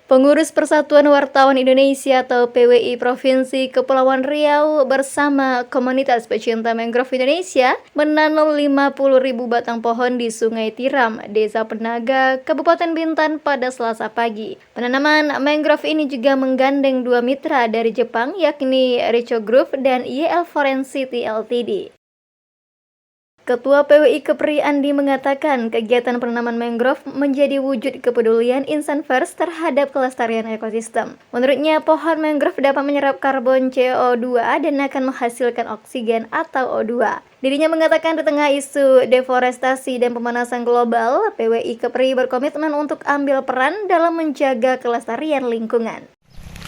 Pengurus Persatuan Wartawan Indonesia atau PWI Provinsi Kepulauan Riau bersama komunitas pecinta mangrove Indonesia menanam 50.000 batang pohon di Sungai Tiram, Desa Penaga, Kabupaten Bintan pada Selasa pagi. Penanaman mangrove ini juga menggandeng dua mitra dari Jepang yakni Ricoh Group dan YL Forensity Ltd. Ketua PWI Kepri Andi mengatakan kegiatan penanaman mangrove menjadi wujud kepedulian insan pers terhadap kelestarian ekosistem. Menurutnya, pohon mangrove dapat menyerap karbon CO2 dan akan menghasilkan oksigen atau O2. Dirinya mengatakan di tengah isu deforestasi dan pemanasan global, PWI Kepri berkomitmen untuk ambil peran dalam menjaga kelestarian lingkungan.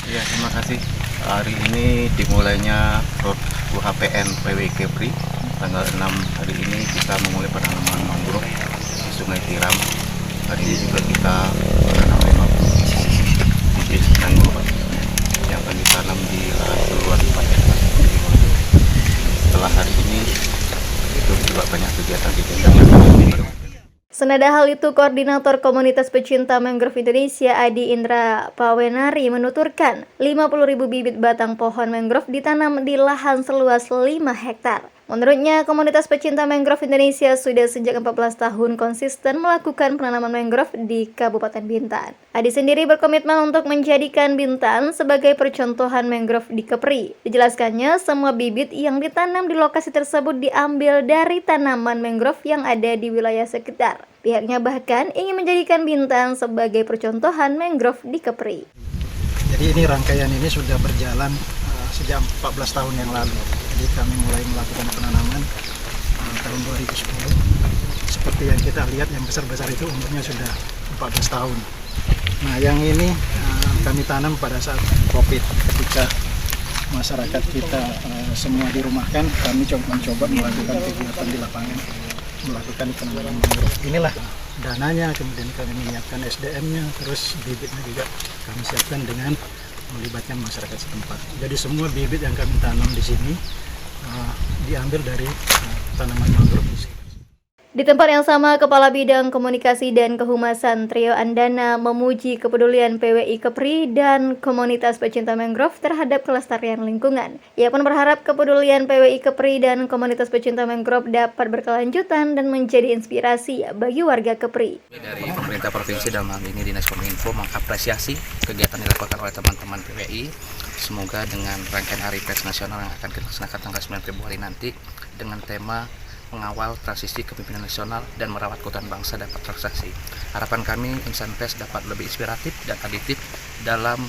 Ya, terima kasih. Hari ini dimulainya UHPN PWI Kepri. Tanggal 6 hari ini kita memulai penanaman mangrove di Sungai Tiram. Hari ini juga kita menanam 50 bibit mangrove yang akan ditanam di lahan seluas 4 hektar. Setelah hari ini itu juga banyak kegiatan-kegiatan yang akan dilakukan. Senada hal itu, Koordinator Komunitas Pecinta Mangrove Indonesia Adi Indra Pawenari menuturkan 50.000 bibit batang pohon mangrove ditanam di lahan seluas 5 hektar. Menurutnya, Komunitas Pecinta Mangrove Indonesia sudah sejak 14 tahun konsisten melakukan penanaman mangrove di Kabupaten Bintan. Adi sendiri berkomitmen untuk menjadikan Bintan sebagai percontohan mangrove di Kepri. Dijelaskannya, semua bibit yang ditanam di lokasi tersebut diambil dari tanaman mangrove yang ada di wilayah sekitar. Pihaknya bahkan ingin menjadikan Bintan sebagai percontohan mangrove di Kepri. Jadi ini rangkaian ini sudah berjalan sejak 14 tahun yang lalu. Jadi kami mulai melakukan penanaman tahun 2010. Seperti yang kita lihat yang besar-besar itu umurnya sudah 14 tahun. Nah, yang ini kami tanam pada saat Covid, ketika masyarakat kita semua dirumahkan, kami mencoba melakukan kegiatan di lapangan, melakukan penanaman mangrove. Inilah dananya, kemudian kami menyiapkan SDM-nya, terus bibitnya juga kami siapkan dengan melibatkan masyarakat setempat. Jadi semua bibit yang kami tanam di sini diambil dari tanaman mangrove di sini. Di tempat yang sama, Kepala Bidang Komunikasi dan Kehumasan Trio Andana memuji kepedulian PWI Kepri dan komunitas pecinta mangrove terhadap kelestarian lingkungan. Ia pun berharap kepedulian PWI Kepri dan komunitas pecinta mangrove dapat berkelanjutan dan menjadi inspirasi bagi warga Kepri. Dari pemerintah provinsi dalam hal ini Dinas Kominfo mengapresiasi kegiatan yang dilakukan oleh teman-teman PWI. Semoga dengan rangkaian Hari Pers Nasional yang akan kita laksanakan tanggal 9 Februari nanti dengan tema mengawal transisi kepemimpinan nasional dan merawat keutuhan bangsa dapat terrealisasi. Harapan kami insan pers dapat lebih inspiratif dan aditif dalam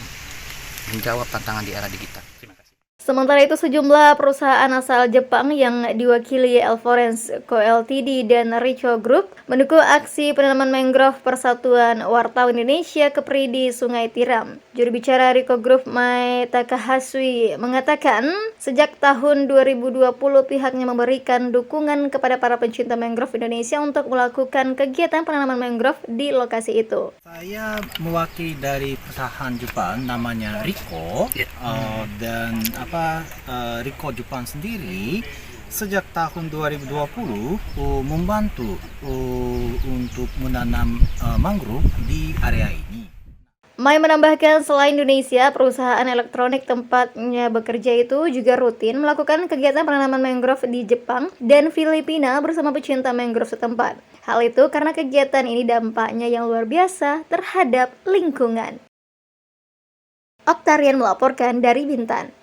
menjawab tantangan di era digital. Terima kasih. Sementara itu, sejumlah perusahaan asal Jepang yang diwakili YL Forensity Ltd dan Ricoh Group mendukung aksi penanaman mangrove Persatuan Wartawan Indonesia Kepri di Sungai Tiram. Juru bicara Ricoh Group, Mai Takahasui, mengatakan sejak tahun 2020 pihaknya memberikan dukungan kepada para pencinta mangrove Indonesia untuk melakukan kegiatan penanaman mangrove di lokasi itu. Saya mewakili dari perusahaan Jepang namanya Ricoh dan Ricoh Jepang sendiri sejak tahun 2020 membantu untuk menanam mangrove di area ini. Mai menambahkan selain Indonesia, perusahaan elektronik tempatnya bekerja itu juga rutin melakukan kegiatan penanaman mangrove di Jepang dan Filipina bersama pecinta mangrove setempat. Hal itu karena kegiatan ini dampaknya yang luar biasa terhadap lingkungan. Oktarian melaporkan dari Bintan.